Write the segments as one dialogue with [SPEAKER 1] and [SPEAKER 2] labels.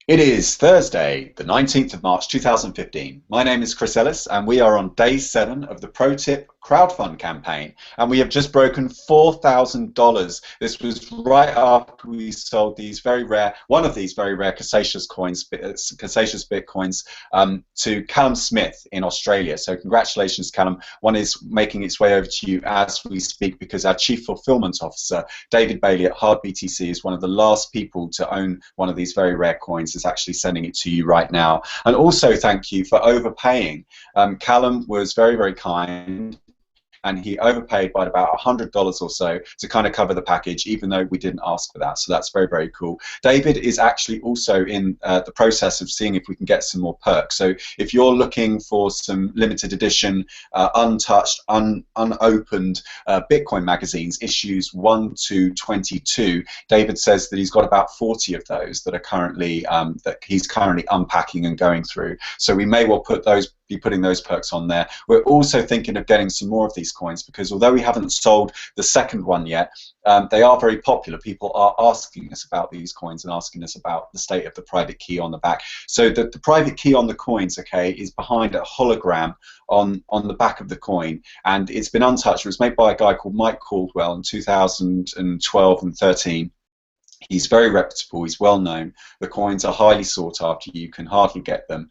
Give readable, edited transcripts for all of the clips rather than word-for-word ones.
[SPEAKER 1] It is Thursday, the 19th of March 2015. My name is Chris Ellis, and we are on day 7 of the ProTip crowdfund campaign. And we have just broken $4,000. This was right after we sold one of these very rare Cassacious Bitcoins to Callum Smith in Australia. So congratulations, Callum. One is making its way over to you as we speak because our Chief Fulfillment Officer, David Bailey at Hard BTC, is one of the last people to own one of these very rare coins, is actually sending it to you right now. And also thank you for overpaying. Callum was very, very kind, and he overpaid by about $100 or so to kind of cover the package, even though we didn't ask for that. So that's very, very cool. David is actually also in the process of seeing if we can get some more perks. So if you're looking for some limited edition, untouched, unopened Bitcoin magazines, issues 1 to 22, David says that he's got about 40 of those that are currently that he's currently unpacking and going through. So we may well be putting those perks on there. We're also thinking of getting some more of these coins because although we haven't sold the second one yet, they are very popular. People are asking us about these coins and asking us about the state of the private key on the back. So the private key on the coins, okay, is behind a hologram on the back of the coin, and it's been untouched. It was made by a guy called Mike Caldwell in 2012 and 13. He's very reputable. He's well known. The coins are highly sought after. You can hardly get them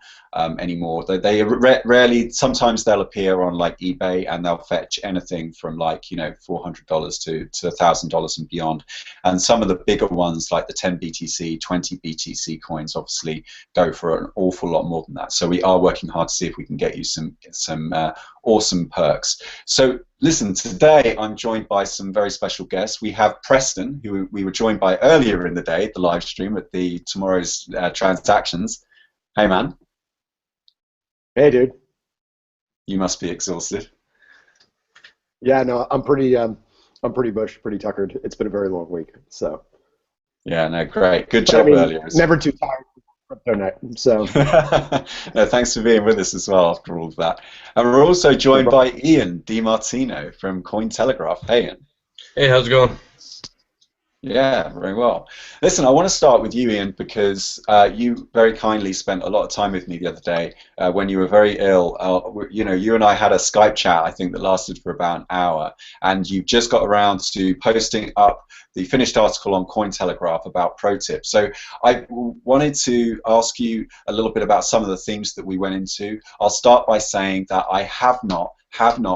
[SPEAKER 1] anymore. They rarely. Sometimes they'll appear on like eBay, and they'll fetch anything from like $400 to $1,000 and beyond. And some of the bigger ones, like the 10 BTC, 20 BTC coins, obviously go for an awful lot more than that. So we are working hard to see if we can get you some awesome perks. So listen, today I'm joined by some very special guests. We have Preston, who we were joined by earlier in the day, the live stream at the tomorrow's transactions. Hey, man.
[SPEAKER 2] Hey, dude.
[SPEAKER 1] You must be exhausted.
[SPEAKER 2] Yeah, no, I'm pretty bushed, pretty tuckered. It's been a very long week, so.
[SPEAKER 1] Yeah, no, great. Good
[SPEAKER 2] But I
[SPEAKER 1] job
[SPEAKER 2] mean,
[SPEAKER 1] earlier.
[SPEAKER 2] never too tired for crypto night. So.
[SPEAKER 1] No, thanks for being with us as well after all of that. And we're also
[SPEAKER 2] No
[SPEAKER 1] joined
[SPEAKER 2] problem.
[SPEAKER 1] by Ian DeMartino from Coin Telegraph. Hey, Ian.
[SPEAKER 3] Hey, how's it going?
[SPEAKER 1] Yeah, very well. Listen, I want to start with you, Ian, because you very kindly spent a lot of time with me the other day when you were very ill. You and I had a Skype chat, I think, that lasted for about an hour, and you just got around to posting up the finished article on Coin Telegraph about ProTip. So I wanted to ask you a little bit about some of the themes that we went into. I'll start by saying that I have not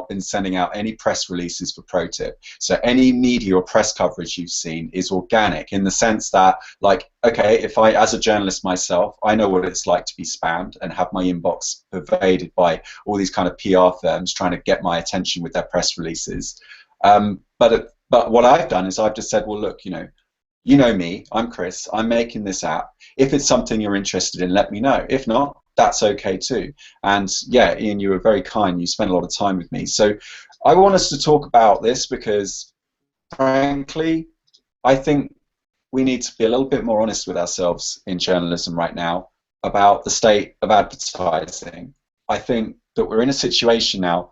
[SPEAKER 1] been sending out any press releases for ProTip. So any media or press coverage you've seen is organic in the sense that, like, okay, if I, as a journalist myself, I know what it's like to be spammed and have my inbox pervaded by all these kind of PR firms trying to get my attention with their press releases. But what I've done is I've just said, well, look, you know me, I'm Chris, I'm making this app. If it's something you're interested in, let me know. If not, that's okay too. And yeah, Ian, you were very kind. You spent a lot of time with me. So I want us to talk about this because, frankly, I think we need to be a little bit more honest with ourselves in journalism right now about the state of advertising. I think that we're in a situation now.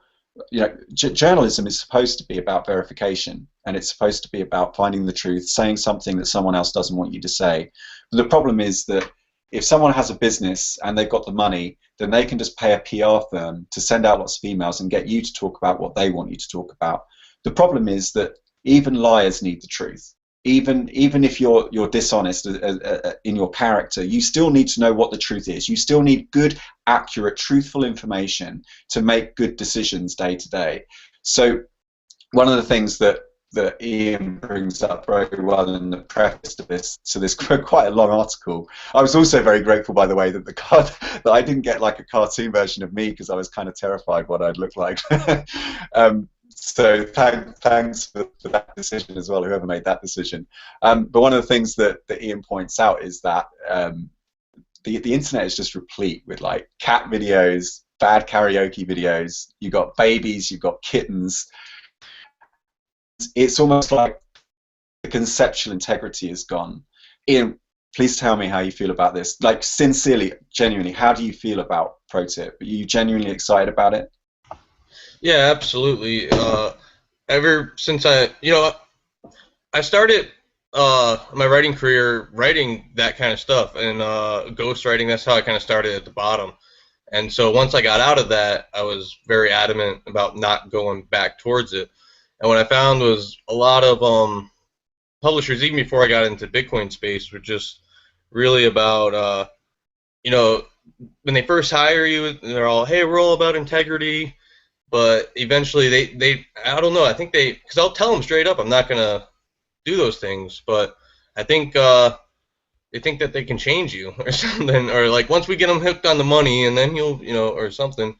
[SPEAKER 1] Journalism is supposed to be about verification, and it's supposed to be about finding the truth, saying something that someone else doesn't want you to say. But the problem is that if someone has a business and they've got the money, then they can just pay a PR firm to send out lots of emails and get you to talk about what they want you to talk about. The problem is that even liars need the truth. Even if you're dishonest in your character, you still need to know what the truth is. You still need good, accurate, truthful information to make good decisions day to day. So one of the things that Ian brings up very well in the preface to this quite a long article. I was also very grateful, by the way, that that I didn't get like a cartoon version of me because I was kind of terrified what I'd look like. So thanks for that decision as well, whoever made that decision. But one of the things that Ian points out is that the internet is just replete with like cat videos, bad karaoke videos. You've got babies, you've got kittens. It's almost like the conceptual integrity is gone. Ian, please tell me how you feel about this. Like, sincerely, genuinely, how do you feel about ProTip? Are you genuinely excited about it?
[SPEAKER 3] Yeah, absolutely. Ever since I started my writing career writing that kind of stuff and ghostwriting. That's how I kind of started at the bottom. And so once I got out of that, I was very adamant about not going back towards it. And what I found was a lot of publishers, even before I got into Bitcoin space, were just really about, you know, when they first hire you, they're all, hey, we're all about integrity. But eventually I don't know, I think because I'll tell them straight up, I'm not going to do those things. But I think they think that they can change you or something, or like once we get them hooked on the money, and then you'll, or something.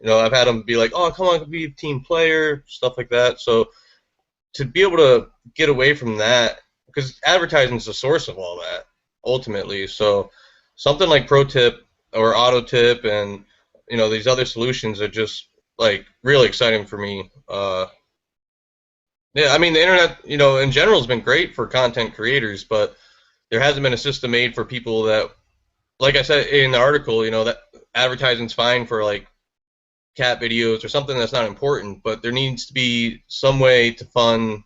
[SPEAKER 3] I've had them be like, oh, come on, be a team player, stuff like that. So to be able to get away from that, because advertising is the source of all that ultimately. So something like ProTip or AutoTip and these other solutions are just like really exciting for me. Yeah, I mean the internet, in general has been great for content creators, but there hasn't been a system made for people that, like I said in the article, that advertising's fine for like cat videos or something that's not important, but there needs to be some way to fund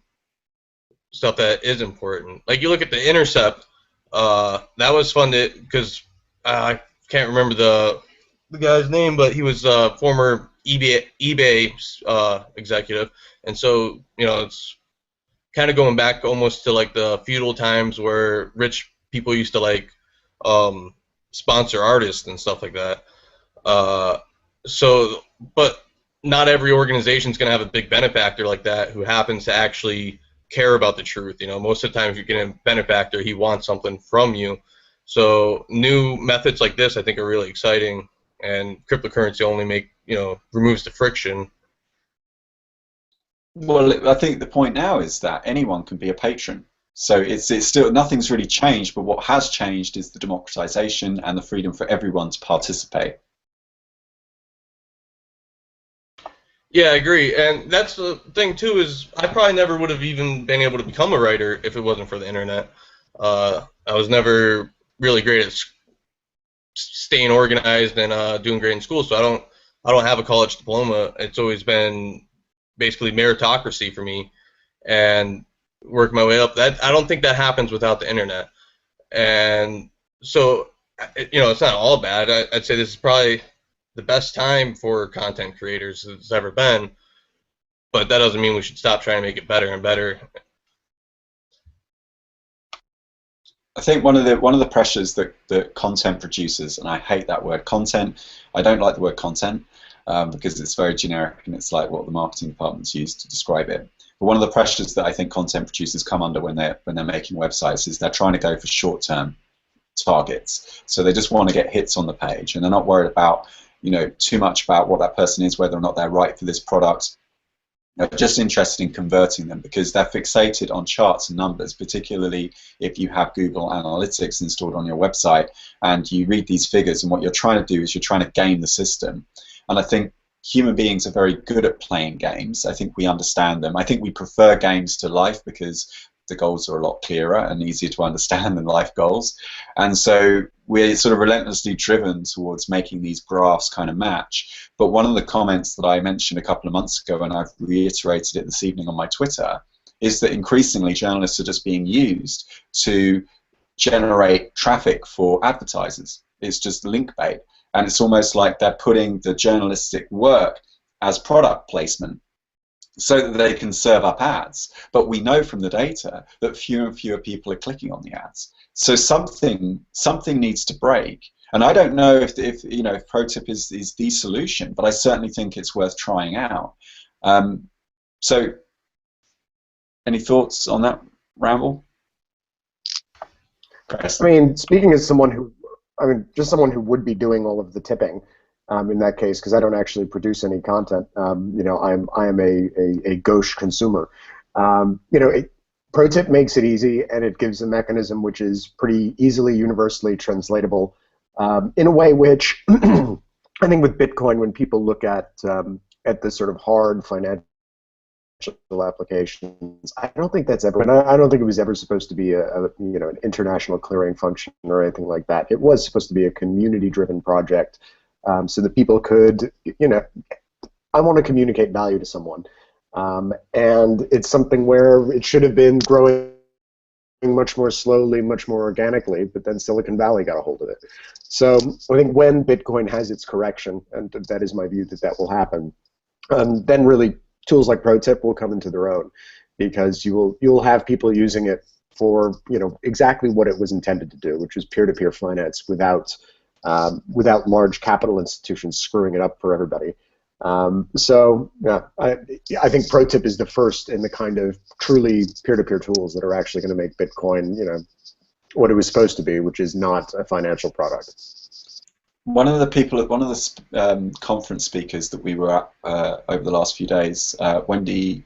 [SPEAKER 3] stuff that is important. Like you look at the Intercept, that was funded because I can't remember the guy's name, but he was a former eBay executive, and so it's kind of going back almost to like the feudal times where rich people used to like sponsor artists and stuff like that. So, but not every organization is going to have a big benefactor like that who happens to actually care about the truth. Most of the time, if you get a benefactor, he wants something from you. So, new methods like this, I think, are really exciting, and cryptocurrency only removes the friction.
[SPEAKER 1] Well, I think the point now is that anyone can be a patron. So it's still nothing's really changed, but what has changed is the democratization and the freedom for everyone to participate.
[SPEAKER 3] Yeah, I agree, and that's the thing too. Is I probably never would have even been able to become a writer if it wasn't for the internet. I was never really great at staying organized and doing great in school, so I don't have a college diploma. It's always been basically meritocracy for me, and work my way up. That I don't think that happens without the internet, and so it's not all bad. I'd say this is probably the best time for content creators it's ever been, but that doesn't mean we should stop trying to make it better and better.
[SPEAKER 1] I think one of the pressures that content producers, and I hate that word content. I don't like the word content because it's very generic and it's like what the marketing departments use to describe it. But one of the pressures that I think content producers come under when they're making websites is they're trying to go for short-term targets. So they just want to get hits on the page, and they're not worried about too much about what that person is, whether or not they're right for this product. They're just interested in converting them because they're fixated on charts and numbers, particularly if you have Google Analytics installed on your website and you read these figures, and what you're trying to do is you're trying to game the system. And I think human beings are very good at playing games. I think we understand them. I think we prefer games to life because the goals are a lot clearer and easier to understand than life goals. And so we're sort of relentlessly driven towards making these graphs kind of match. But one of the comments that I mentioned a couple of months ago, and I've reiterated it this evening on my Twitter, is that increasingly journalists are just being used to generate traffic for advertisers. It's just link bait. And it's almost like they're putting the journalistic work as product placement so that they can serve up ads. But we know from the data that fewer and fewer people are clicking on the ads. So something needs to break. And I don't know if ProTip is the solution, but I certainly think it's worth trying out. So any thoughts on that, Ramble?
[SPEAKER 2] I mean, speaking as someone who, just someone who would be doing all of the tipping, in that case, because I don't actually produce any content. I am a gauche consumer. ProTip makes it easy, and it gives a mechanism which is pretty easily universally translatable in a way which I think with Bitcoin, when people look at the sort of hard financial applications, I don't think that's ever. And I don't think it was ever supposed to be an international clearing function or anything like that. It was supposed to be a community-driven project. So that people could, I want to communicate value to someone. And it's something where it should have been growing much more slowly, much more organically, but then Silicon Valley got a hold of it. So I think when Bitcoin has its correction, and that is my view that that will happen, then really tools like ProTip will come into their own, because you'll have people using it for exactly what it was intended to do, which is peer-to-peer finance without large capital institutions screwing it up for everybody. So yeah, I think ProTip is the first in the kind of truly peer-to-peer tools that are actually going to make Bitcoin, what it was supposed to be, which is not a financial product.
[SPEAKER 1] One of the people, one of the conference speakers that we were at over the last few days, Wendy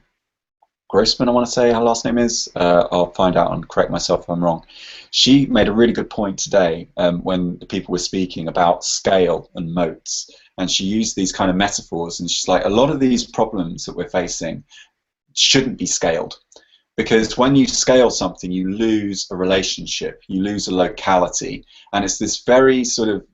[SPEAKER 1] Grossman, I want to say her last name is. I'll find out and correct myself if I'm wrong. She made a really good point today when the people were speaking about scale and moats, and she used these kind of metaphors, and she's like, a lot of these problems that we're facing shouldn't be scaled, because when you scale something, you lose a relationship, you lose a locality, and it's this very sort of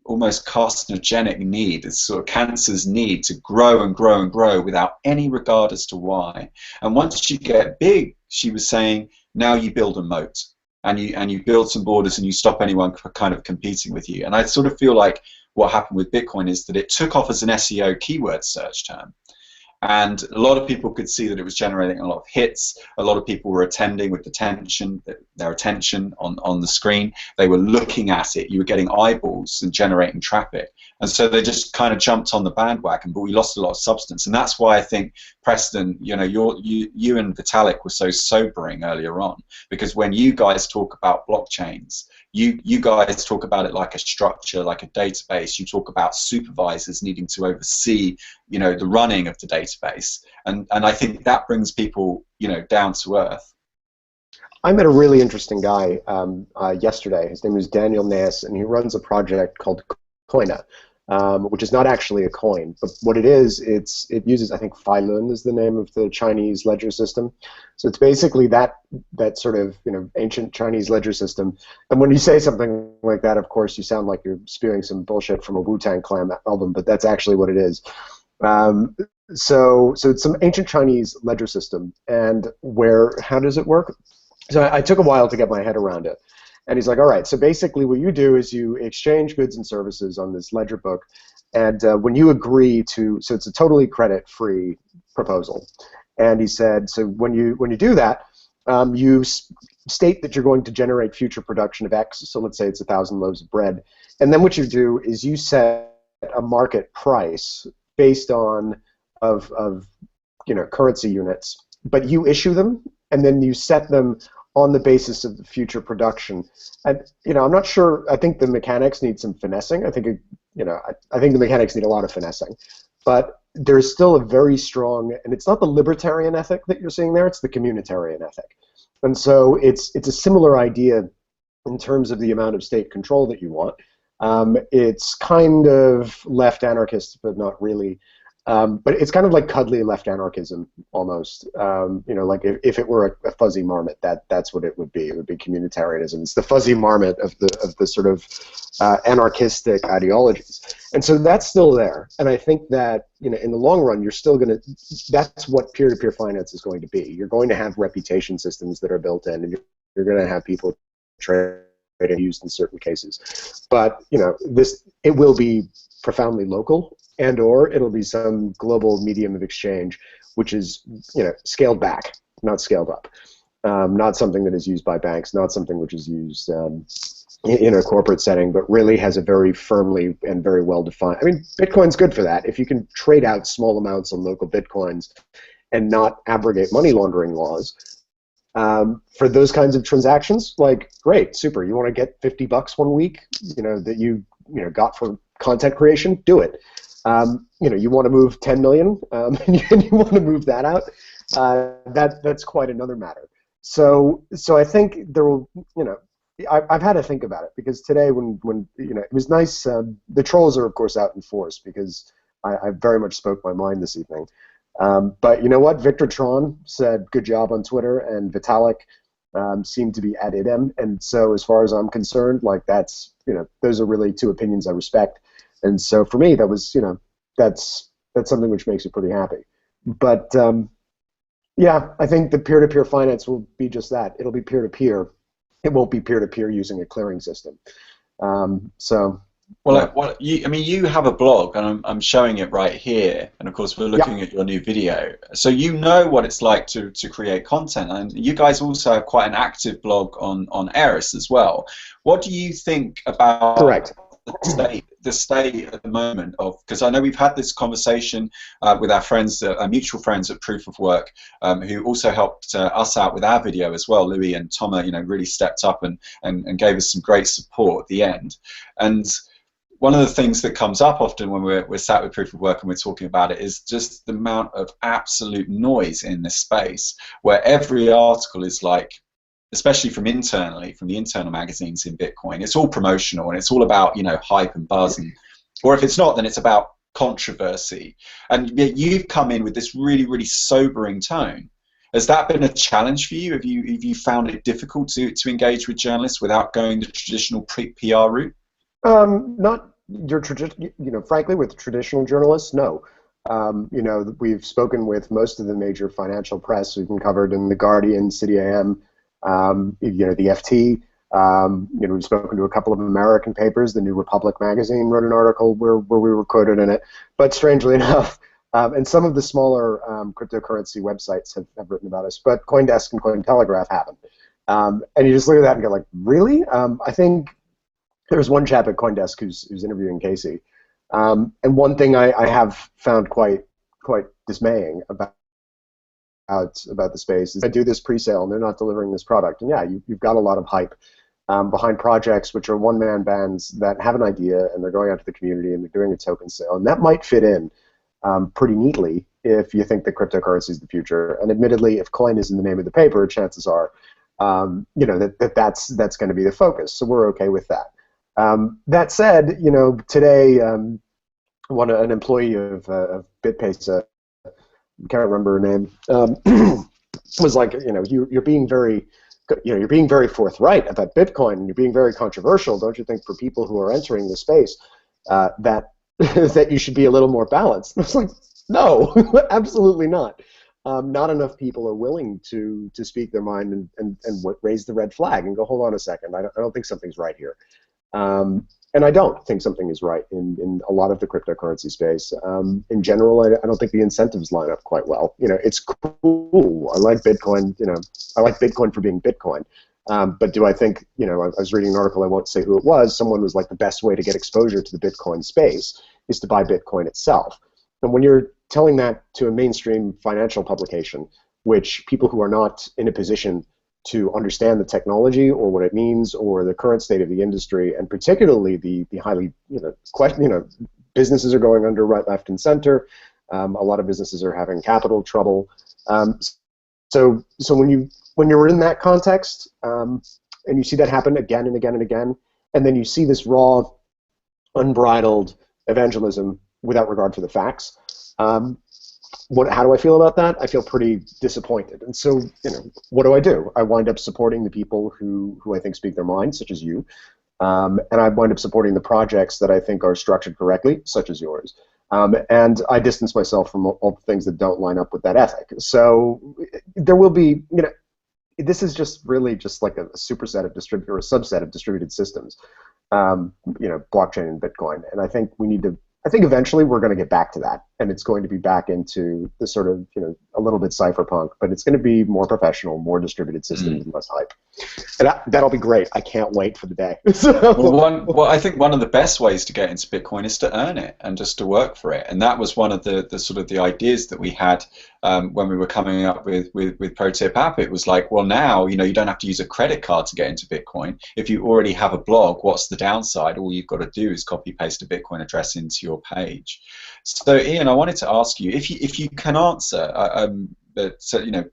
[SPEAKER 1] almost carcinogenic need, it's sort of cancer's need to grow and grow and grow without any regard as to why. And once you get big, she was saying, now you build a moat, and you build some borders, and you stop anyone kind of competing with you. And I sort of feel like what happened with Bitcoin is that it took off as an SEO keyword search term. And a lot of people could see that it was generating a lot of hits. A lot of people were attending with their attention on the screen. They were looking at it. You were getting eyeballs and generating traffic. And so they just kind of jumped on the bandwagon, but we lost a lot of substance. And that's why I think, Preston, you and Vitalik were so sobering earlier on, because when you guys talk about blockchains, you guys talk about it like a structure, like a database. You talk about supervisors needing to oversee, the running of the database, and I think that brings people, down to earth.
[SPEAKER 2] I met a really interesting guy yesterday. His name is Daniel Nass, and he runs a project called Coina, which is not actually a coin, but what it is, it uses, I think, Failun is the name of the Chinese ledger system. So it's basically that sort of ancient Chinese ledger system. And when you say something like that, of course, you sound like you're spewing some bullshit from a Wu-Tang Clan album, but that's actually what it is. So it's some ancient Chinese ledger system, and how does it work? So I took a while to get my head around it. And he's like, all right, so basically what you do is you exchange goods and services on this ledger book, and when you agree to, so it's a totally credit-free proposal. And he said, so when you do that, you state that you're going to generate future production of X, so let's say it's 1,000 loaves of bread, and then what you do is you set a market price based on of currency units, but you issue them, and then you set them on the basis of the future production. And I'm not sure. I think the mechanics need some finessing. I think I think the mechanics need a lot of finessing, but there's still a very strong, and it's not the libertarian ethic that you're seeing there. It's the communitarian ethic, and so it's a similar idea in terms of the amount of state control that you want. It's kind of left anarchist, but not really. But it's kind of like cuddly left anarchism almost. Like if it were a fuzzy marmot, that's what it would be. It would be communitarianism. It's the fuzzy marmot of the sort of anarchistic ideologies. And so that's still there. And I think that in the long run, you're still going to. That's what peer-to-peer finance is going to be. You're going to have reputation systems that are built in, and you're going to have people trade and used in certain cases. But it will be profoundly local, and/or it'll be some global medium of exchange, which is scaled back, not scaled up, not something that is used by banks, not something which is used in a corporate setting, but really has a very firmly and very well defined. I mean, Bitcoin's good for that. If you can trade out small amounts on local Bitcoins and not abrogate money laundering laws, for those kinds of transactions, like, great, super. You want to get $50 one week, that you got for content creation, do it. You want to move 10 million, and you want to move that out. That's quite another matter. So I think there will, I've had to think about it, because today when it was nice. The trolls are of course out in force, because I very much spoke my mind this evening. But you know what? Victor Tron said good job on Twitter, and Vitalik seemed to be at idem. And so as far as I'm concerned, like that's those are really two opinions I respect. And so for me, that was that's something which makes me pretty happy. But Yeah, I think the peer-to-peer finance will be just that. It'll be peer-to-peer. It won't be peer-to-peer using a clearing system. So,
[SPEAKER 1] Well,
[SPEAKER 2] yeah.
[SPEAKER 1] I mean, you have a blog, and I'm showing it right here, and of course we're looking
[SPEAKER 2] Yeah,
[SPEAKER 1] at your new video. So you know what it's like to create content, and you guys also have quite an active blog on Eris as well. What do you think about
[SPEAKER 2] correct.
[SPEAKER 1] the state at the moment of? Because I know we've had this conversation with our friends, our mutual friends at Proof of Work, who also helped us out with our video as well. Louis and Thomas, really stepped up and gave us some great support at the end, and one of the things that comes up often when we're sat with Proof of Work and we're talking about it is just the amount of absolute noise in this space, where every article is like, especially from internally, from the internal magazines in Bitcoin, it's all promotional and it's all about, hype and buzz, or if it's not, then it's about controversy. And yet you've come in with this really, really sobering tone. Has that been a challenge for you? Have you found it difficult to engage with journalists without going the traditional PR route?
[SPEAKER 2] Not your tradition, frankly, with traditional journalists, no. We've spoken with most of the major financial press. We've been covered in The Guardian, City AM, the FT. We've spoken to a couple of American papers. The New Republic magazine wrote an article where we were quoted in it. But strangely enough, and some of the smaller cryptocurrency websites have written about us, but CoinDesk and Coin Telegraph haven't. And you just look at that and go like, really? I think there's one chap at CoinDesk who's interviewing Casey, and one thing I have found quite dismaying about the space is I do this pre-sale and they're not delivering this product. And yeah, you've got a lot of hype behind projects which are one-man bands that have an idea and they're going out to the community and they're doing a token sale, and that might fit in pretty neatly if you think that cryptocurrency is the future. And admittedly, if coin is in the name of the paper, chances are that's going to be the focus. So we're okay with that. That said, today, an employee of BitPay, can't remember her name, was like, you're being very, you're being very forthright about Bitcoin, and you're being very controversial. Don't you think for people who are entering the space that that you should be a little more balanced? I was like, no, absolutely not. Not enough people are willing to speak their mind and raise the red flag and go, hold on a second, I don't think something's right here. And I don't think something is right in a lot of the cryptocurrency space. In general, I don't think the incentives line up quite well. It's cool. I like Bitcoin. I like Bitcoin for being Bitcoin. But do I think, I was reading an article, I won't say who it was, someone was like, the best way to get exposure to the Bitcoin space is to buy Bitcoin itself. And when you're telling that to a mainstream financial publication, which people who are not in a position to understand the technology or what it means or the current state of the industry, and particularly the highly, businesses are going under right, left, and center. A lot of businesses are having capital trouble. So when you're in that context, and you see that happen again and again and again, and then you see this raw, unbridled evangelism without regard to the facts, how do I feel about that? I feel pretty disappointed. And so, what do? I wind up supporting the people who I think speak their mind, such as you, and I wind up supporting the projects that I think are structured correctly, such as yours. And I distance myself from all the things that don't line up with that ethic. So there will be, this is just really just like a superset of or a subset of distributed systems, blockchain and Bitcoin. And I think I think eventually we're going to get back to that, and it's going to be back into the sort of, a little bit cypherpunk, but it's going to be more professional, more distributed systems, and less hype. And that'll be great. I can't wait for the day.
[SPEAKER 1] Well, I think one of the best ways to get into Bitcoin is to earn it and just to work for it. And that was one of the sort of the ideas that we had when we were coming up with ProTip app. It was like, well, now, you don't have to use a credit card to get into Bitcoin. If you already have a blog, what's the downside? All you've got to do is copy paste a Bitcoin address into your page. So Ian, I wanted to ask you, if you can answer, but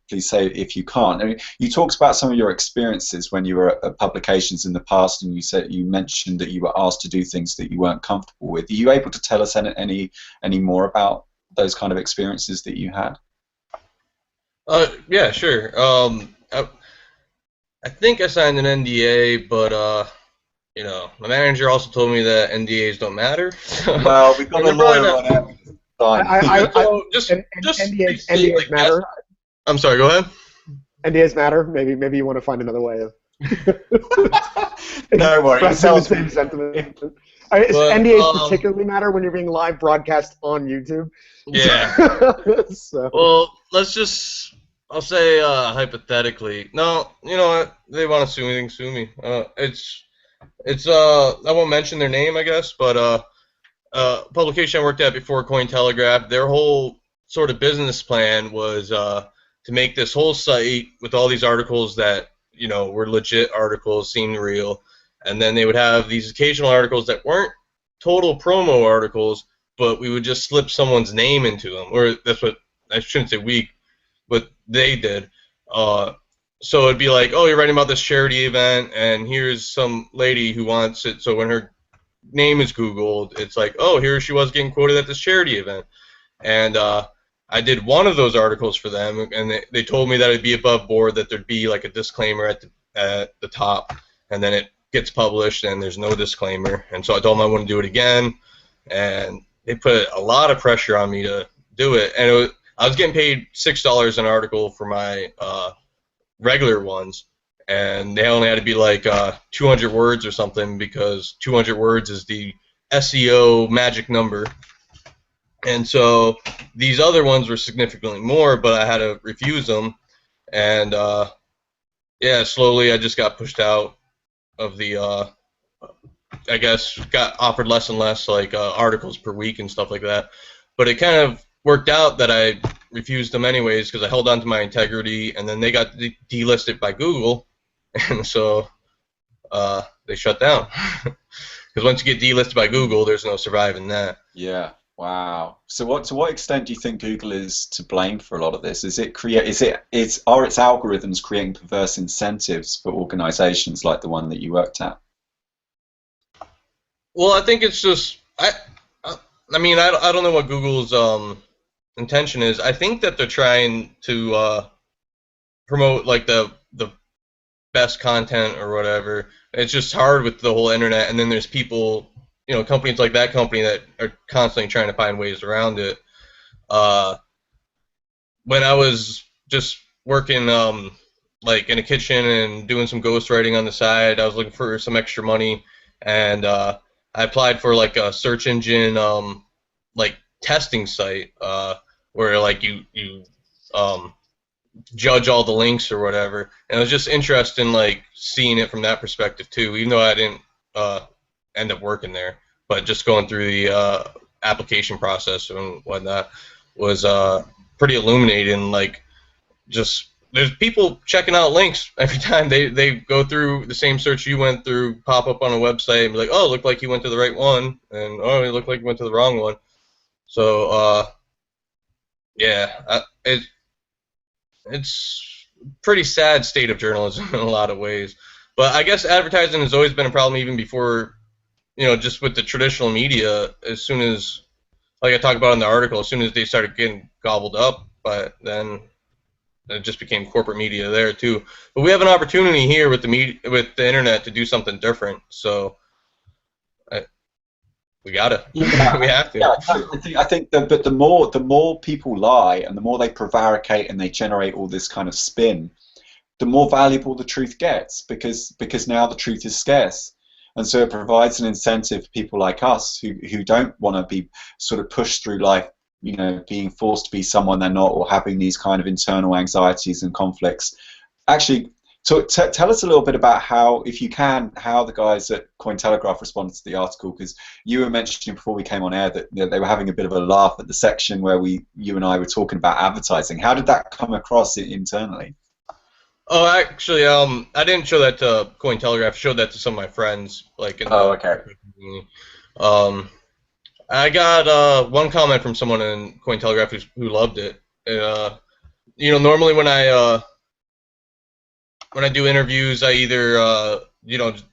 [SPEAKER 1] please say if you can't. I mean, you talked about some of your experiences when you were at publications in the past, and you mentioned that you were asked to do things that you weren't comfortable with. Are you able to tell us any more about those kind of experiences that you had?
[SPEAKER 3] Yeah, sure. I think I signed an NDA, but my manager also told me that NDAs don't matter.
[SPEAKER 1] Well, we've got a lawyer on it.
[SPEAKER 2] NDAs matter.
[SPEAKER 3] I'm sorry. Go ahead.
[SPEAKER 2] NDAs matter. Maybe you want to find another way of
[SPEAKER 1] No worries.
[SPEAKER 2] expressing the same sentiment.
[SPEAKER 3] But
[SPEAKER 2] NDAs particularly matter when you're being live broadcast on YouTube.
[SPEAKER 3] yeah.
[SPEAKER 2] So.
[SPEAKER 3] Well, I'll say hypothetically. No, you know what? They want to sue me, they can sue me. I won't mention their name, I guess, but publication I worked at before, Coin Telegraph, their whole sort of business plan was to make this whole site with all these articles that were legit articles, seemed real, and then they would have these occasional articles that weren't total promo articles, but we would just slip someone's name into them, or that's what I shouldn't say we, but they did. So it'd be like, oh, you're writing about this charity event, and here's some lady who wants it. So when her name is Googled, it's like, oh, here she was getting quoted at this charity event. And I did one of those articles for them, and they told me that it'd be above board, that there'd be like a disclaimer at the top, and then it gets published, and there's no disclaimer. And so I told them I wouldn't do it again, and they put a lot of pressure on me to do it. And I was getting paid $6 an article for my regular ones, and they only had to be like 200 words or something, because 200 words is the SEO magic number. And so these other ones were significantly more, but I had to refuse them. And yeah, slowly I just got pushed out of the I guess got offered less and less like articles per week and stuff like that. But it kind of worked out that I refused them anyways, because I held on to my integrity, and then they got delisted by Google, and so they shut down. Because once you get delisted by Google, there's no surviving that.
[SPEAKER 1] Yeah. Wow. So to what extent do you think Google is to blame for a lot of this? Are its algorithms creating perverse incentives for organizations like the one that you worked at?
[SPEAKER 3] Well, I think it's just I mean, I don't know what Google's intention is. I think that they're trying to promote like the best content or whatever. It's just hard with the whole internet, and then there's people, companies like that company that are constantly trying to find ways around it. When I was just working like in a kitchen and doing some ghostwriting on the side, I was looking for some extra money, and I applied for like a search engine like testing site where like you judge all the links or whatever, and I was just interested in like seeing it from that perspective too, even though I didn't end up working there, but just going through the application process and whatnot was pretty illuminating. Like, just there's people checking out links every time they go through the same search you went through, pop up on a website and be like, oh, it looked like you went to the right one, and oh, it looked like you went to the wrong one. So yeah, it's pretty sad state of journalism in a lot of ways. But I guess advertising has always been a problem, even before, just with the traditional media. As soon as, like I talked about in the article, as soon as they started getting gobbled up, but then it just became corporate media there too. But we have an opportunity here with with the internet to do something different. So we gotta,
[SPEAKER 1] Yeah.
[SPEAKER 3] we have to.
[SPEAKER 1] Yeah, I think that, but the more people lie, and the more they prevaricate and they generate all this kind of spin, the more valuable the truth gets, because now the truth is scarce. And so it provides an incentive for people like us who don't want to be sort of pushed through life, being forced to be someone they're not, or having these kind of internal anxieties and conflicts. Actually, tell us a little bit about how the guys at Cointelegraph responded to the article, because you were mentioning before we came on air that they were having a bit of a laugh at the section where you and I were talking about advertising. How did that come across internally?
[SPEAKER 3] Oh, actually, I didn't show that to Cointelegraph. I showed that to some of my friends, like in
[SPEAKER 1] Oh, okay.
[SPEAKER 3] the I got one comment from someone in Cointelegraph who loved it. Normally when I do interviews, I either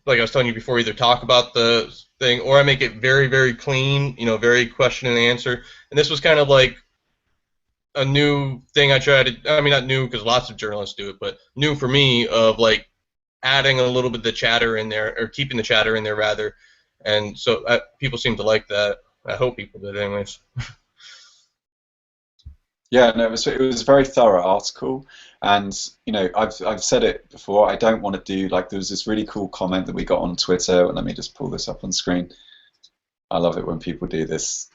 [SPEAKER 3] like I was telling you before, either talk about the thing, or I make it very, very clean, very question and answer. And this was kind of like a new thing I tried to, I mean, not new because lots of journalists do it, but new for me, of like adding a little bit of the chatter in there, or keeping the chatter in there rather. And so people seem to like that. I hope people did anyways.
[SPEAKER 1] Yeah, no, it was a very thorough article, and I've said it before. I don't want to do like there was this really cool comment that we got on Twitter. Let me just pull this up on screen. I love it when people do this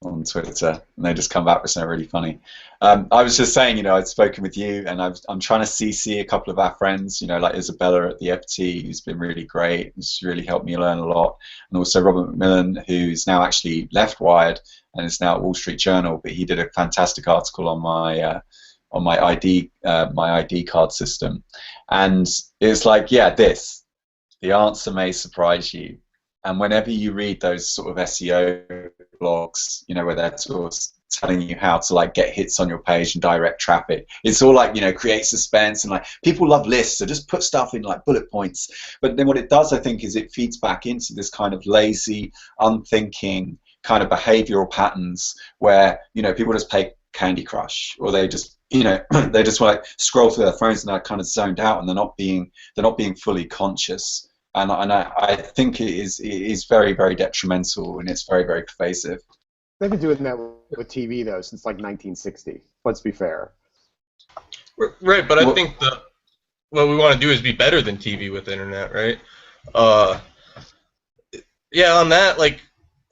[SPEAKER 1] on Twitter, and they just come back with something really funny. I was just saying, I'd spoken with you, and I'm trying to CC a couple of our friends, like Isabella at the FT, who's been really great. It's really helped me learn a lot, and also Robert McMillan, who's now actually left Wired and is now at Wall Street Journal, but he did a fantastic article on my ID card system, and it's like, yeah, the answer may surprise you. And whenever you read those sort of SEO blogs, where they're sort of telling you how to like get hits on your page and direct traffic, it's all like, create suspense, and like people love lists, so just put stuff in like bullet points. But then what it does, I think, is it feeds back into this kind of lazy, unthinking kind of behavioral patterns where, people just play Candy Crush, or they just they just like scroll through their phones and they're kind of zoned out, and they're not being fully conscious. And I think it is very, very detrimental, and it's very, very pervasive.
[SPEAKER 2] They've been doing that with TV though since like 1960. Let's be fair.
[SPEAKER 3] Right, but I think what we want to do is be better than TV with the internet, right? Yeah, on that, like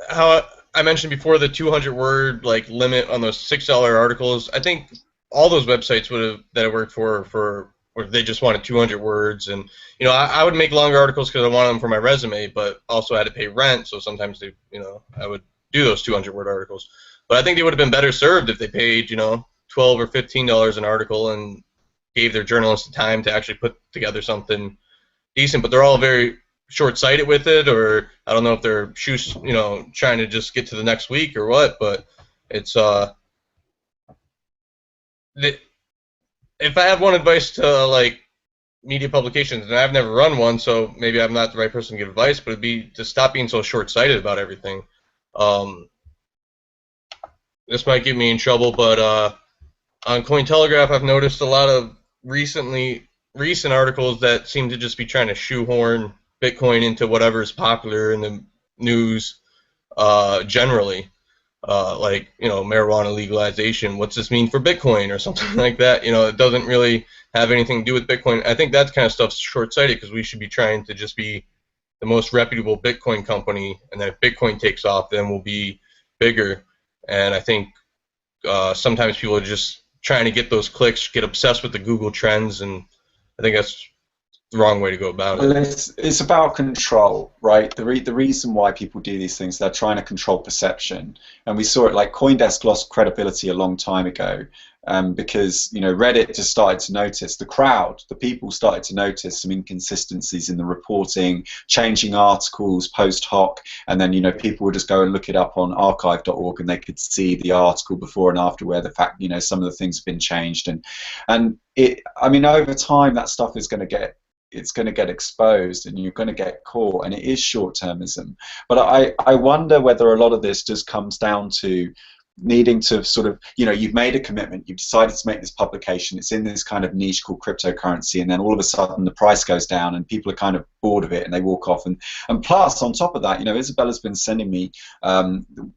[SPEAKER 3] how I mentioned before, the 200-word like limit on those $6 articles. I think all those websites that I worked for or they just wanted 200 words, and I would make longer articles because I wanted them for my resume, but also I had to pay rent, so sometimes I would do those 200-word articles. But I think they would have been better served if they paid $12 or $15 an article and gave their journalists the time to actually put together something decent. But they're all very short-sighted with it, or I don't know if they're trying to just get to the next week or what. But it's if I have one advice to like media publications, and I've never run one, so maybe I'm not the right person to give advice, but it'd be to stop being so short-sighted about everything. This might get me in trouble, but on Coin Telegraph, I've noticed a lot of recent articles that seem to just be trying to shoehorn Bitcoin into whatever is popular in the news generally. Like marijuana legalization, what's this mean for Bitcoin or something like that. It doesn't really have anything to do with Bitcoin. I think that kind of stuff's short-sighted, because we should be trying to just be the most reputable Bitcoin company, and then if Bitcoin takes off, then we'll be bigger. And I think sometimes people are just trying to get those clicks, get obsessed with the Google trends, and I think that's the wrong way to go about it.
[SPEAKER 1] Well, it's about control, right? The reason why people do these things, they're trying to control perception, and we saw it. Like CoinDesk lost credibility a long time ago because Reddit just started to notice, the people started to notice some inconsistencies in the reporting, changing articles post hoc, and then people would just go and look it up on archive.org, and they could see the article before and after where the fact some of the things have been changed, and over time that stuff is going to get exposed, and you're going to get caught, and it is short-termism. But I wonder whether a lot of this just comes down to needing to sort of, you've made a commitment, you've decided to make this publication, it's in this kind of niche called cryptocurrency, and then all of a sudden the price goes down and people are kind of bored of it and they walk off. And plus, on top of that, Isabella's been sending me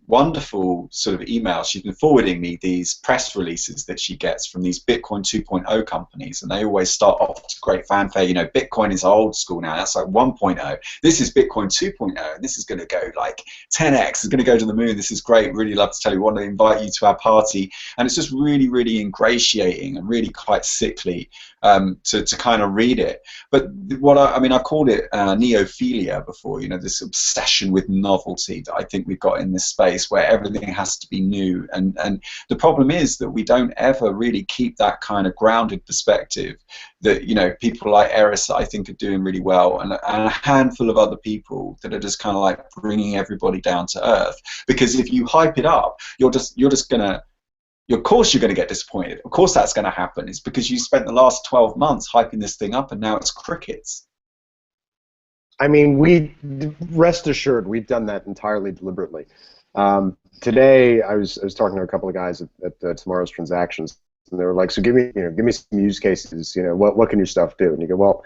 [SPEAKER 1] wonderful sort of emails. She's been forwarding me these press releases that she gets from these Bitcoin 2.0 companies, and they always start off to great fanfare. Bitcoin is old school now, that's like 1.0. This is Bitcoin 2.0, and this is going to go like 10x, it's going to go to the moon, this is great, really love to tell you, want to invite you to our party. And it's just really, really ingratiating and really quite sickly to kind of read it. But what I've called it neophilia before, this obsession with novelty that I think we've got in this space where everything has to be new. And the problem is that we don't ever really keep that kind of grounded perspective that, people like Eris, I think, are doing really well, and a handful of other people that are just kind of like bringing everybody down to earth. Because if you hype it up, you're just gonna, of course you're going to get disappointed. Of course that's going to happen. It's because you spent the last 12 months hyping this thing up, and now it's crickets.
[SPEAKER 2] Rest assured, we've done that entirely deliberately. Today, I was talking to a couple of guys at Tomorrow's Transactions, and they were like, "So give me some use cases. What can your stuff do?" And you go, "Well,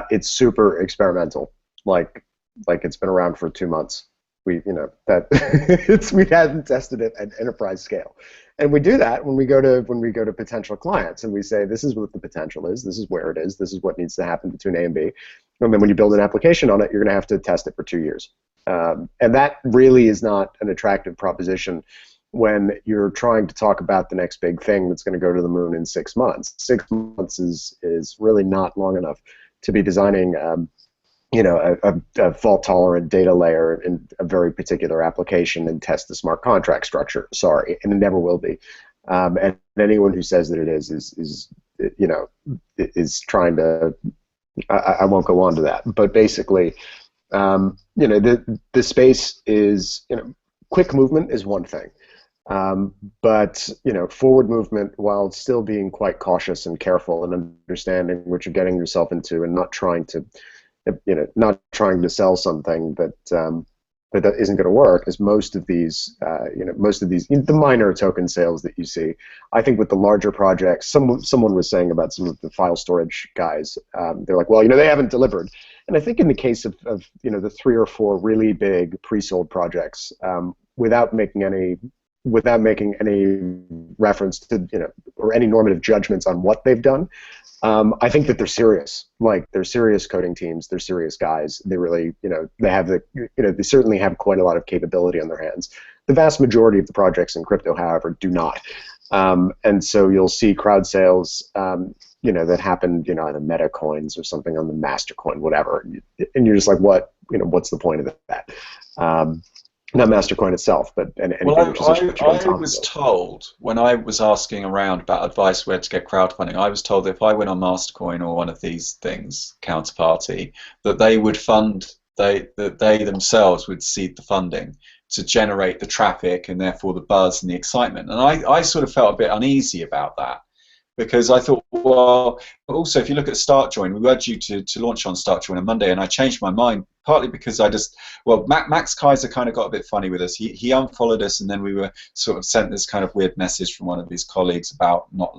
[SPEAKER 2] it's super experimental. Like it's been around for 2 months. We haven't tested it at enterprise scale." And we do that when we go to potential clients, and we say, this is what the potential is, this is where it is, this is what needs to happen between A and B. And then when you build an application on it, you're going to have to test it for 2 years. And that really is not an attractive proposition when you're trying to talk about the next big thing that's going to go to the moon in 6 months. 6 months is really not long enough to be designing a fault-tolerant data layer in a very particular application and test the smart contract structure. Sorry, and it never will be. And anyone who says that it is trying to. I won't go on to that, but basically, the space is, quick movement is one thing, but forward movement while still being quite cautious and careful and understanding what you're getting yourself into, and not trying to sell something that isn't going to work. Is most of these the minor token sales that you see. I think with the larger projects, someone was saying about some of the file storage guys, they're like, well, they haven't delivered. And I think in the case of the 3 or 4 really big pre-sold projects, without making any reference to or any normative judgments on what they've done, I think that they're serious. Like, they're serious coding teams. They're serious guys. They really, they have they certainly have quite a lot of capability on their hands. The vast majority of the projects in crypto, however, do not. And so you'll see crowd sales, that happen, on the meta coins or something on the master coin, whatever. And you're just like, what's the point of that? Not Mastercoin itself, but anything which is
[SPEAKER 1] I was told, when I was asking around about advice where to get crowdfunding, I was told that if I went on Mastercoin or one of these things, Counterparty, that they would that they themselves would seed the funding to generate the traffic and therefore the buzz and the excitement. And I sort of felt a bit uneasy about that, because I thought, well, also if you look at StartJoin, we were due to launch on StartJoin on Monday, and I changed my mind partly because Max Kaiser kind of got a bit funny with us. He unfollowed us, and then we were sort of sent this kind of weird message from one of his colleagues about not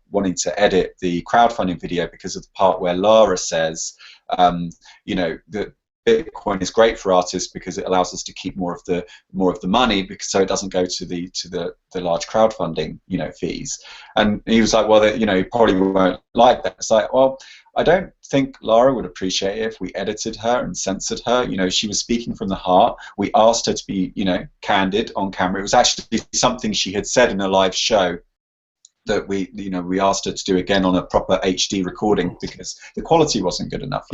[SPEAKER 1] wanting to edit the crowdfunding video because of the part where Lara says, that Bitcoin is great for artists because it allows us to keep more of the money, because so it doesn't go to the large crowdfunding fees. And he was like, well, you probably won't like that. It's like, well, I don't think Lara would appreciate it if we edited her and censored her. She was speaking from the heart. We asked her to be candid on camera. It was actually something she had said in a live show that we asked her to do again on a proper HD recording because the quality wasn't good enough,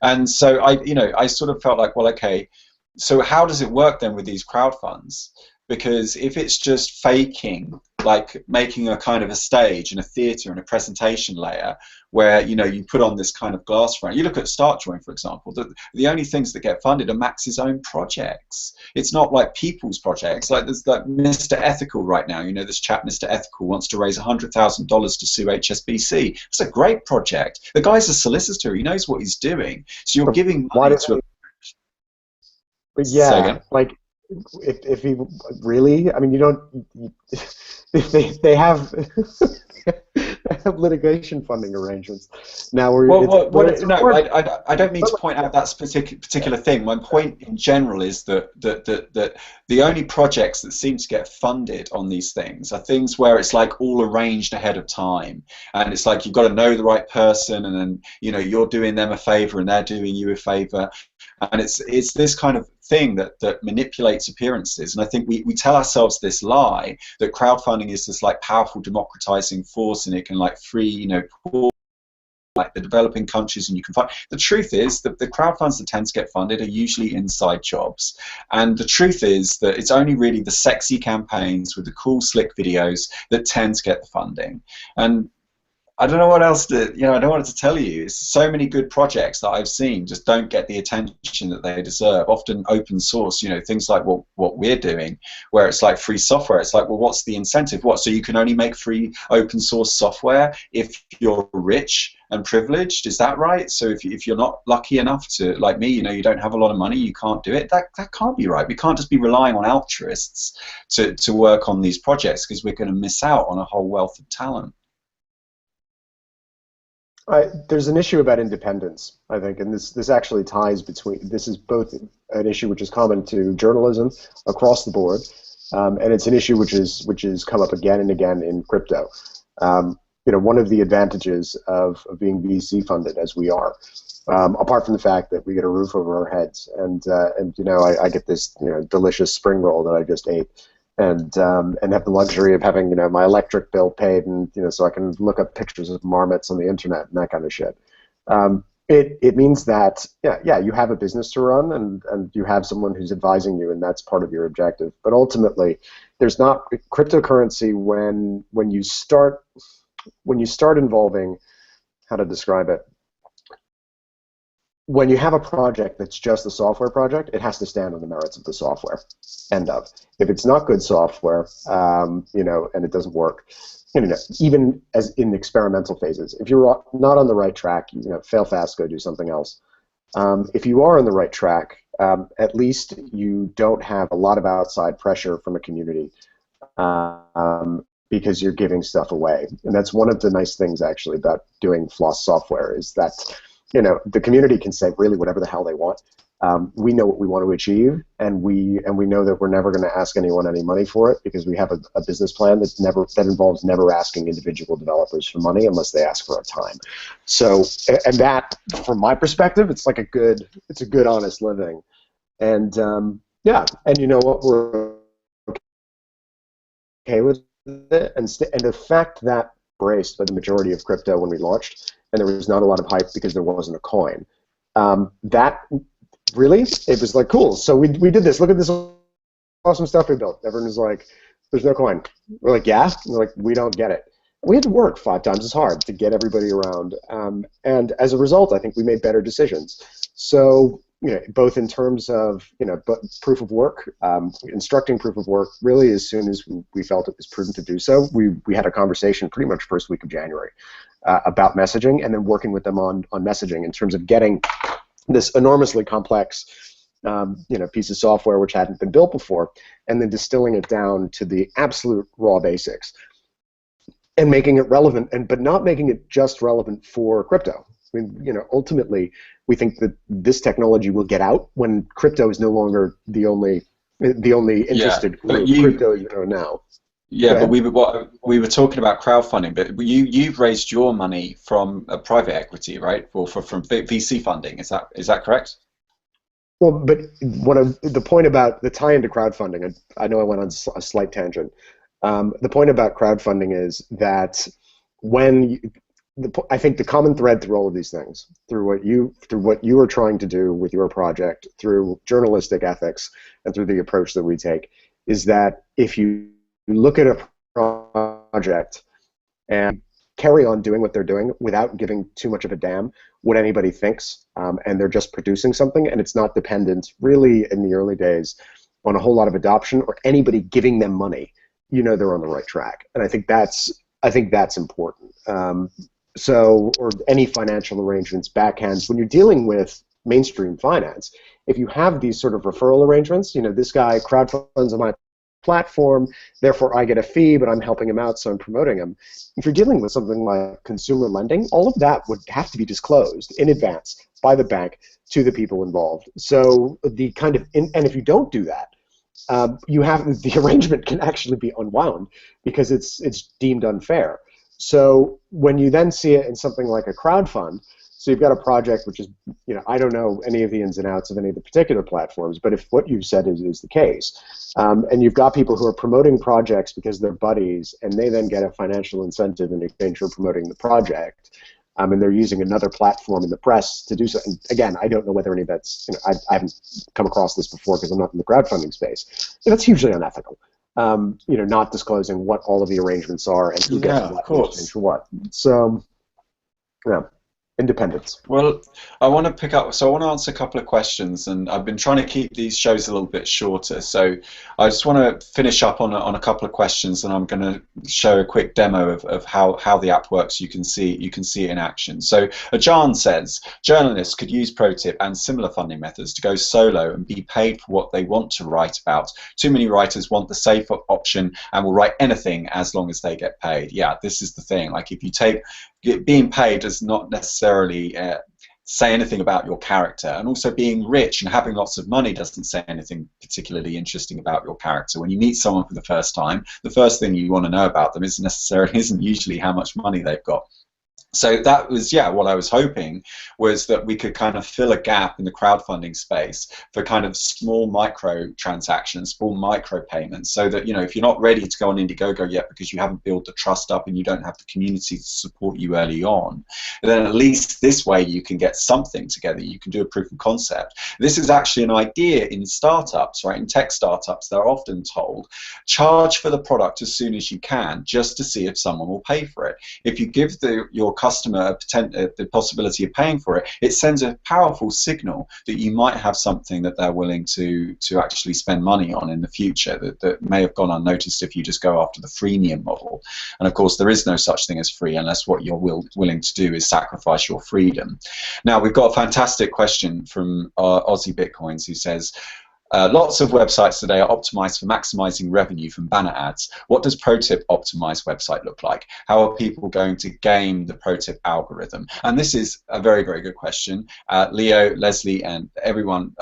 [SPEAKER 1] and so I sort of felt like, well, okay, so how does it work then with these crowd funds? Because if it's just faking, like making a kind of a stage and a theater and a presentation layer where you put on this kind of glass front. You look at StartJoin, for example, the only things that get funded are Max's own projects. It's not like people's projects. Like there's like Mr. Ethical right now. This chap, Mr. Ethical, wants to raise $100,000 to sue HSBC. It's a great project. The guy's a solicitor. He knows what he's doing. So you're giving money to a...
[SPEAKER 2] But yeah, like if he really, I mean, you don't. They have litigation funding arrangements now.
[SPEAKER 1] I don't mean to point out that particular thing. My point in general is that the only projects that seem to get funded on these things are things where it's like all arranged ahead of time, and it's like you've got to know the right person, and then you're doing them a favor and they're doing you a favor. And it's this kind of thing that manipulates appearances. And I think we tell ourselves this lie that crowdfunding is this like powerful democratizing force, and it can like free poor, like the developing countries, and you can find. The truth is that the crowdfunds that tend to get funded are usually inside jobs, and the truth is that it's only really the sexy campaigns with the cool slick videos that tend to get the funding. And I don't know what else to, I don't want to tell you. It's so many good projects that I've seen just don't get the attention that they deserve. Often open source, things like what we're doing, where it's like free software. It's like, well, what's the incentive? What? So you can only make free open source software if you're rich and privileged? Is that right? So if you're not lucky enough to, like me, you don't have a lot of money, you can't do it. That can't be right. We can't just be relying on altruists to work on these projects, because we're going to miss out on a whole wealth of talent.
[SPEAKER 2] There's an issue about independence, I think, and this actually ties between. This is both an issue which is common to journalism across the board, and it's an issue which is come up again and again in crypto. One of the advantages of being VC funded, as we are, apart from the fact that we get a roof over our heads, and I get this delicious spring roll that I just ate, and have the luxury of having my electric bill paid, and so I can look up pictures of marmots on the internet and that kind of shit. It means that you have a business to run, and you have someone who's advising you, and that's part of your objective. But ultimately, there's not cryptocurrency when you start involving, how to describe it. When you have a project that's just a software project, it has to stand on the merits of the software. End of. If it's not good software, and it doesn't work, even as in experimental phases, if you're not on the right track, fail fast, go do something else. If you are on the right track, at least you don't have a lot of outside pressure from a community, because you're giving stuff away. And that's one of the nice things, actually, about doing Floss software, is that the community can say really whatever the hell they want. We know what we want to achieve, and we know that we're never going to ask anyone any money for it, because we have a business plan that involves never asking individual developers for money unless they ask for our time. So, and that, from my perspective, it's a good honest living. And and you know what, we're okay with it, and the fact that embraced by the majority of crypto when we launched, and there was not a lot of hype because there wasn't a coin. That really, it was cool. So we did this. Look at this awesome stuff we built. Everyone was like, "There's no coin." We're like, "Yeah." And they're like, "We don't get it." We had to work 5 times as hard to get everybody around, and as a result, I think we made better decisions. So both in terms of proof of work, instructing proof of work. Really, as soon as we felt it was prudent to do so, we had a conversation pretty much first week of January about messaging, and then working with them on messaging in terms of getting this enormously complex piece of software which hadn't been built before, and then distilling it down to the absolute raw basics, and making it relevant, but not making it just relevant for crypto. I mean, ultimately, we think that this technology will get out when crypto is no longer the only interested group. Crypto is now.
[SPEAKER 1] Yeah, but we were talking about crowdfunding, but you've raised your money from a private equity, right? Or from VC funding. Is that correct?
[SPEAKER 2] Well, but the point about the tie into crowdfunding, I know I went on a slight tangent. The point about crowdfunding is that I think the common thread through all of these things, through what you are trying to do with your project, through journalistic ethics, and through the approach that we take, is that if you look at a project and carry on doing what they're doing without giving too much of a damn what anybody thinks, and they're just producing something, and it's not dependent, really, in the early days, on a whole lot of adoption or anybody giving them money, they're on the right track. And I think that's important. Or any financial arrangements, backhands, when you're dealing with mainstream finance, if you have these sort of referral arrangements, this guy crowdfunds on my platform, therefore I get a fee, but I'm helping him out, so I'm promoting him. If you're dealing with something like consumer lending, all of that would have to be disclosed in advance by the bank to the people involved. So and if you don't do that, the arrangement can actually be unwound because it's deemed unfair. So when you then see it in something like a crowdfund, so you've got a project which is, I don't know any of the ins and outs of any of the particular platforms, but if what you've said is the case, and you've got people who are promoting projects because they're buddies, and they then get a financial incentive in exchange for promoting the project, and they're using another platform in the press to do so. And again, I don't know whether any of that's, I haven't come across this before because I'm not in the crowdfunding space. That's hugely unethical. Not disclosing what all of the arrangements are and who gets what in exchange for what. So, independence.
[SPEAKER 1] Well, I want to answer a couple of questions, and I've been trying to keep these shows a little bit shorter, so I just want to finish up on a couple of questions, and I'm going to show a quick demo of how the app works. You can see it in action. So Ajan says, journalists could use ProTip and similar funding methods to go solo and be paid for what they want to write about. Too many writers want the safe option and will write anything as long as they get paid. Yeah, this is the thing. Like, if you take being paid is not necessarily say anything about your character, and also being rich and having lots of money doesn't say anything particularly interesting about your character. When you meet someone for the first time, the first thing you want to know about them isn't usually how much money they've got. So that was, yeah, what I was hoping was that we could kind of fill a gap in the crowdfunding space for kind of small micro transactions, small micro payments, so that, you know, if you're not ready to go on Indiegogo yet because you haven't built the trust up and you don't have the community to support you early on, then at least this way you can get something together. You can do a proof of concept. This is actually an idea in startups, right? In tech startups, they're often told, charge for the product as soon as you can, just to see if someone will pay for it. If you give your customer the possibility of paying for it, it sends a powerful signal that you might have something that they're willing to actually spend money on in the future that may have gone unnoticed if you just go after the freemium model. And of course, there is no such thing as free unless what you're willing to do is sacrifice your freedom. Now, we've got a fantastic question from Aussie Bitcoins, who says, lots of websites today are optimized for maximizing revenue from banner ads. What does ProTip optimized website look like? How are people going to game the ProTip algorithm? And this is a very, very good question. Leo, Leslie, and everyone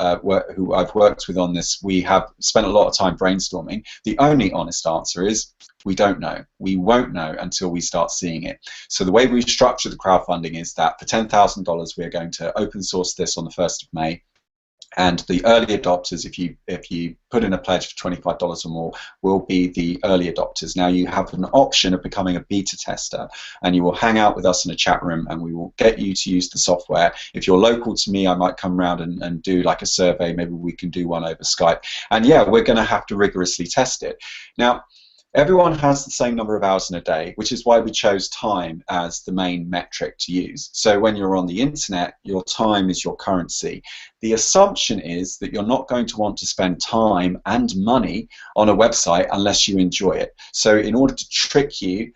[SPEAKER 1] who I've worked with on this, we have spent a lot of time brainstorming. The only honest answer is we don't know. We won't know until we start seeing it. So the way we structure the crowdfunding is that for $10,000, we are going to open source this on the 1st of May. And the early adopters, if you put in a pledge for $25 or more, will be the early adopters. Now you have an option of becoming a beta tester, and you will hang out with us in a chat room, and we will get you to use the software. If you're local to me, I might come around and do like a survey. Maybe we can do one over Skype. And yeah, we're going to have to rigorously test it. Now, everyone has the same number of hours in a day, which is why we chose time as the main metric to use. So when you're on the internet, your time is your currency. The assumption is that you're not going to want to spend time and money on a website unless you enjoy it. So in order to trick you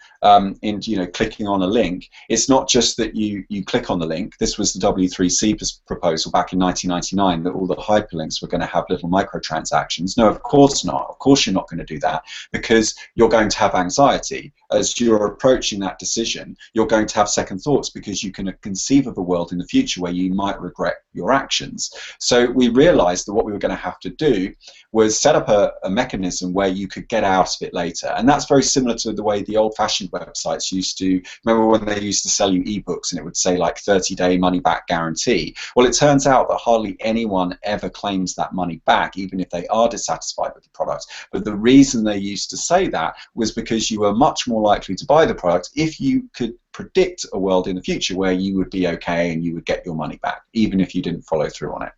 [SPEAKER 1] into clicking on a link, it's not just that you click on the link. This was the W3C proposal back in 1999, that all the hyperlinks were going to have little microtransactions. No, of course not. Of course you're not going to do that, because you're going to have anxiety. As you're approaching that decision, you're going to have second thoughts, because you can conceive of a world in the future where you might regret your actions. So we realized that what we were going to have to do was set up a mechanism where you could get out of it later. And that's very similar to the way the old-fashioned websites used to, remember when they used to sell you ebooks and it would say like 30-day money-back guarantee? Well, it turns out that hardly anyone ever claims that money back, even if they are dissatisfied with the product. But the reason they used to say that was because you were much more likely to buy the product if you could predict a world in the future where you would be okay and you would get your money back, even if you didn't follow through on it.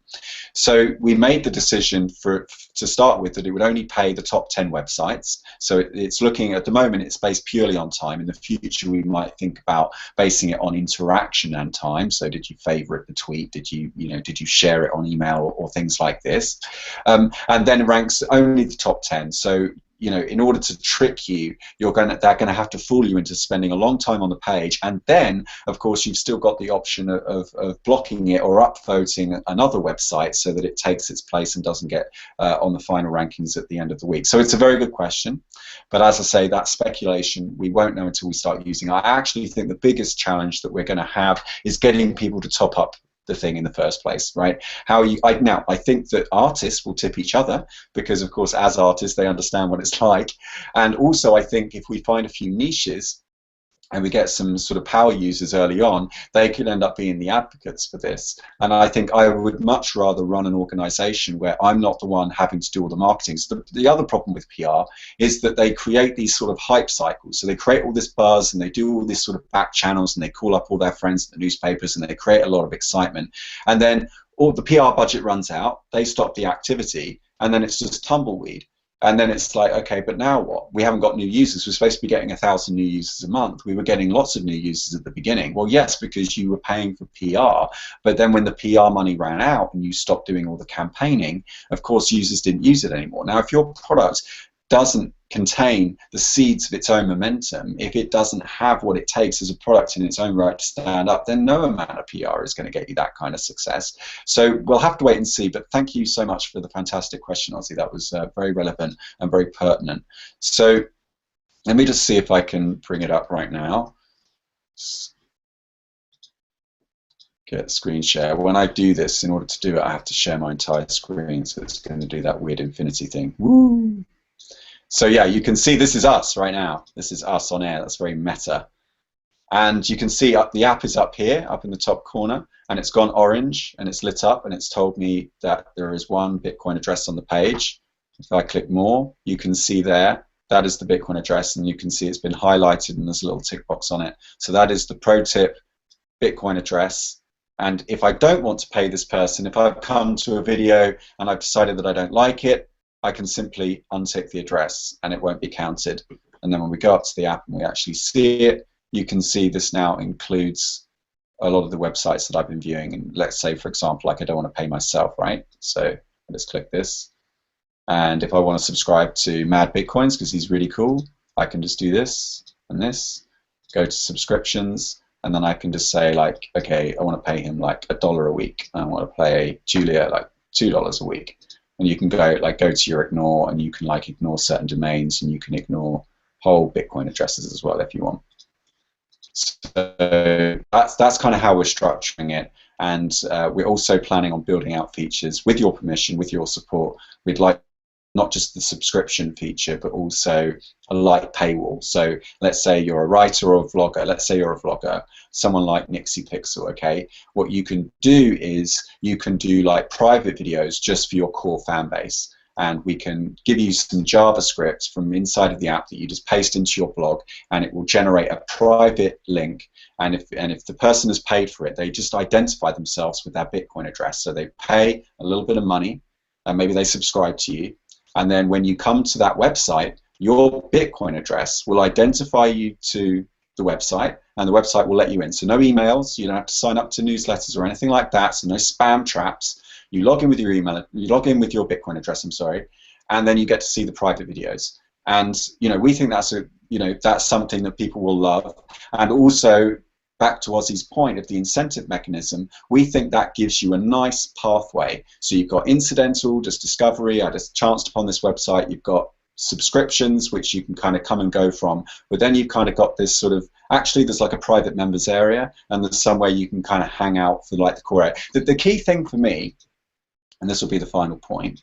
[SPEAKER 1] So we made the decision to start with that it would only pay the top 10 websites. So it's looking, at the moment, it's based purely on time. In the future, we might think about basing it on interaction and time. So did you favorite the tweet? Did you share it on email or things like this? And then it ranks only the top 10. So in order to trick you, they're going to have to fool you into spending a long time on the page, and then, of course, you've still got the option of blocking it or upvoting another website so that it takes its place and doesn't get on the final rankings at the end of the week. So it's a very good question, but as I say, that speculation, we won't know until we start using it. I actually think the biggest challenge that we're going to have is getting people to top up the thing in the first place, right? Now, I think that artists will tip each other because, of course, as artists, they understand what it's like. And also, I think if we find a few niches and we get some sort of power users early on, they could end up being the advocates for this. And I think I would much rather run an organization where I'm not the one having to do all the marketing. So the other problem with PR is that they create these sort of hype cycles. So they create all this buzz and they do all this sort of back channels and they call up all their friends at the newspapers and they create a lot of excitement. And then all the PR budget runs out, they stop the activity, and then it's just tumbleweed. And then it's like, okay, but now what? We haven't got new users. We're supposed to be getting 1,000 new users a month. We were getting lots of new users at the beginning. Well, yes, because you were paying for PR. But then when the PR money ran out and you stopped doing all the campaigning, of course, users didn't use it anymore. Now, if your product doesn't contain the seeds of its own momentum, if it doesn't have what it takes as a product in its own right to stand up, then no amount of PR is going to get you that kind of success. So we'll have to wait and see, but thank you so much for the fantastic question, Ozzy. That was very relevant and very pertinent. So let me just see if I can bring it up right now. get screen share. When I do this, in order to do it, I have to share my entire screen, so it's going to do that weird infinity thing. Woo! So yeah, you can see this is us right now. This is us on air. That's very meta. And you can see the app is up here, up in the top corner, and it's gone orange, and it's lit up, and it's told me that there is one Bitcoin address on the page. If I click more, you can see there, that is the Bitcoin address, and you can see it's been highlighted, and there's a little tick box on it. So that is the ProTip Bitcoin address. And if I don't want to pay this person, if I've come to a video and I've decided that I don't like it, I can simply untick the address, and it won't be counted. And then when we go up to the app and we actually see it, you can see this now includes a lot of the websites that I've been viewing. And let's say, for example, like I don't want to pay myself, right? So let's click this. And if I want to subscribe to Mad Bitcoins, because he's really cool, I can just do this and this, go to subscriptions, and then I can just say, like, okay, I want to pay him like $1 a week. I want to pay Julia like $2 a week. And you can go to your ignore, and you can like ignore certain domains, and you can ignore whole Bitcoin addresses as well if you want. So that's kind of how we're structuring it, and we're also planning on building out features with your permission, with your support. We'd like not just the subscription feature, but also a light paywall. So let's say you're a writer or a vlogger. Let's say you're a vlogger, someone like Nixie Pixel. Okay, what you can do is you can do like private videos just for your core fan base. And we can give you some JavaScript from inside of the app that you just paste into your blog, and it will generate a private link. And if the person has paid for it, they just identify themselves with their Bitcoin address. So they pay a little bit of money, and maybe they subscribe to you. And then when you come to that website, your Bitcoin address will identify you to the website, and the website will let you in. So no emails, you don't have to sign up to newsletters or anything like that, so no spam traps. You log in with your email, you log in with your Bitcoin address, I'm sorry, and then you get to see the private videos. And we think that's something that people will love. And also, back to Ozzy's point of the incentive mechanism, we think that gives you a nice pathway. So you've got incidental, just discovery. I just chanced upon this website. You've got subscriptions, which you can kind of come and go from, but then you've kind of got this sort of, actually there's like a private members area, and there's somewhere you can kind of hang out for like the core area. The key thing for me, and this will be the final point,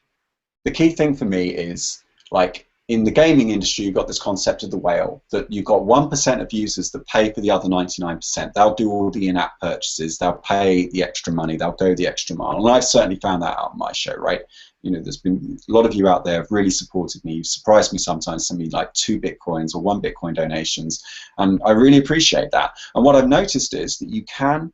[SPEAKER 1] the key thing for me is, like, in the gaming industry, you've got this concept of the whale, that you've got 1% of users that pay for the other 99%. They'll do all the in-app purchases, they'll pay the extra money, they'll go the extra mile. And I've certainly found that out on my show, right? There's been a lot of you out there have really supported me. You've surprised me sometimes, send me like 2 Bitcoins or 1 Bitcoin donations, and I really appreciate that. And what I've noticed is that you can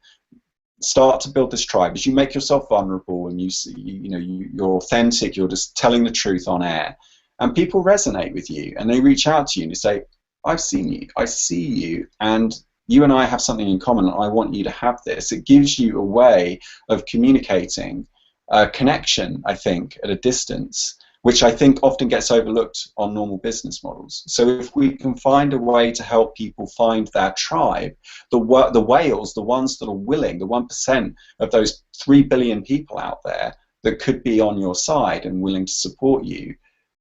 [SPEAKER 1] start to build this tribe as you make yourself vulnerable, and you're authentic, you're just telling the truth on air, and people resonate with you, and they reach out to you and they say, I've seen you, I see you, and you and I have something in common, and I want you to have this. It gives you a way of communicating, a connection, I think, at a distance, which I think often gets overlooked on normal business models. So if we can find a way to help people find their tribe, the whales, the ones that are willing, the 1% of those 3 billion people out there that could be on your side and willing to support you,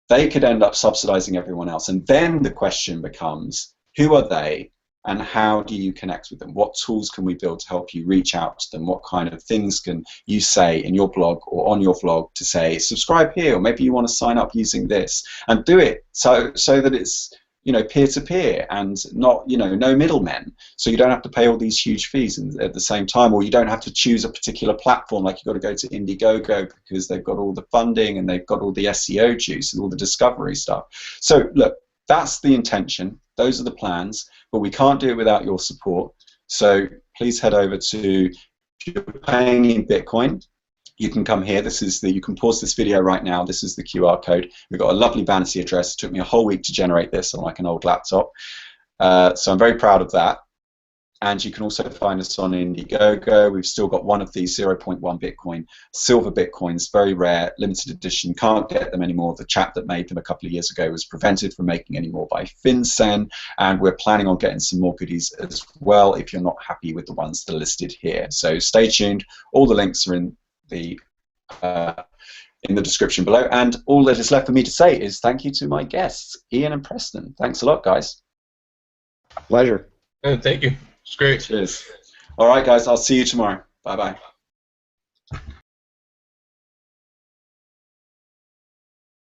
[SPEAKER 1] they could end up subsidizing everyone else. And then the question becomes, who are they, and how do you connect with them? What tools can we build to help you reach out to them? What kind of things can you say in your blog or on your vlog to say, subscribe here, or maybe you want to sign up using this, and do it so that it's peer-to-peer and not no middlemen, so you don't have to pay all these huge fees at the same time, or you don't have to choose a particular platform, like you've got to go to Indiegogo because they've got all the funding and they've got all the SEO juice and all the discovery stuff. So look, that's the intention, those are the plans, but we can't do it without your support. So please head over to, if you're paying in Bitcoin, you can come here. You can pause this video right now. This is the QR code. We've got a lovely vanity address. It took me a whole week to generate this on like an old laptop. So I'm very proud of that. And you can also find us on Indiegogo. We've still got one of these 0.1 Bitcoin silver Bitcoins, very rare, limited edition. Can't get them anymore. The chap that made them a couple of years ago was prevented from making any more by FinCEN, and we're planning on getting some more goodies as well if you're not happy with the ones that are listed here. So stay tuned. All the links are in the description below, and all that is left for me to say is thank you to my guests, Ian and Preston. Thanks a lot, guys.
[SPEAKER 2] Pleasure.
[SPEAKER 3] Thank you. It's great.
[SPEAKER 1] Cheers. All right, guys, I'll see you tomorrow. Bye bye.